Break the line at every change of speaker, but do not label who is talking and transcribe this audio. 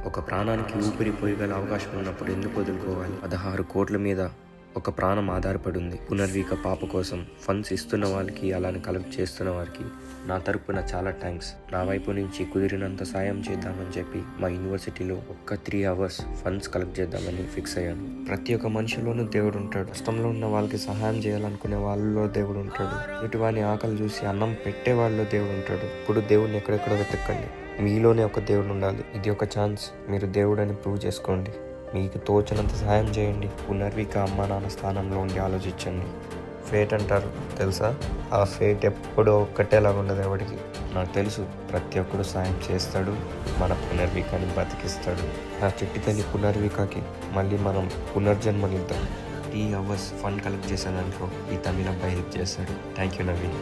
ఒక ప్రాణానికి ఊపిరి పోయగల అవకాశం ఉన్నప్పుడు ఎందుకు వదులుకోవాలి? 16 కోట్ల మీద ఒక ప్రాణం ఆధారపడి ఉంది. పునర్విక పాప కోసం ఫండ్స్ ఇస్తున్న వాళ్ళకి, అలానే కలెక్ట్ చేస్తున్న వారికి నా తరపున చాలా థ్యాంక్స్. నా వైపు నుంచి కుదిరినంత సాయం చేద్దామని చెప్పి మా యూనివర్సిటీలో ఒక్క 3 hours ఫండ్స్ కలెక్ట్ చేద్దామని ఫిక్స్ అయ్యాను. ప్రతి ఒక్క మనిషిలోనూ దేవుడు ఉంటాడు. కష్టంలో ఉన్న వాళ్ళకి సహాయం చేయాలనుకునే వాళ్ళలో దేవుడు ఉంటాడు. ఎటువాని ఆకలి చూసి అన్నం పెట్టే వాళ్ళలో దేవుడు ఉంటాడు. ఇప్పుడు దేవుడిని ఎక్కడెక్కడో వెతకండి. మీలోనే ఒక దేవుడు ఉండాలి. ఇది ఒక ఛాన్స్. మీరు దేవుడని ప్రూవ్ చేసుకోండి. మీకు తోచినంత సహాయం చేయండి. పునర్విక అమ్మ నాన్న స్థానంలో ఉండి ఆలోచించండి. ఫేట్ అంటారు తెలుసా? ఆ ఫేట్ ఎప్పుడూ ఒక్కటేలాగా ఉండదు ఎవరికి. నాకు తెలుసు ప్రతి ఒక్కడు సాయం చేస్తాడు, మన పునర్వికని బతికిస్తాడు. నా చిట్టి తల్లి పునర్వికకి మళ్ళీ మనం పునర్జన్మనిద్దాం. 3 hours ఫండ్ కలెక్ట్ చేశాననుకో, ఈ తమిళ అబ్బాయి హెల్ప్ చేస్తాడు. Thank you Naveen.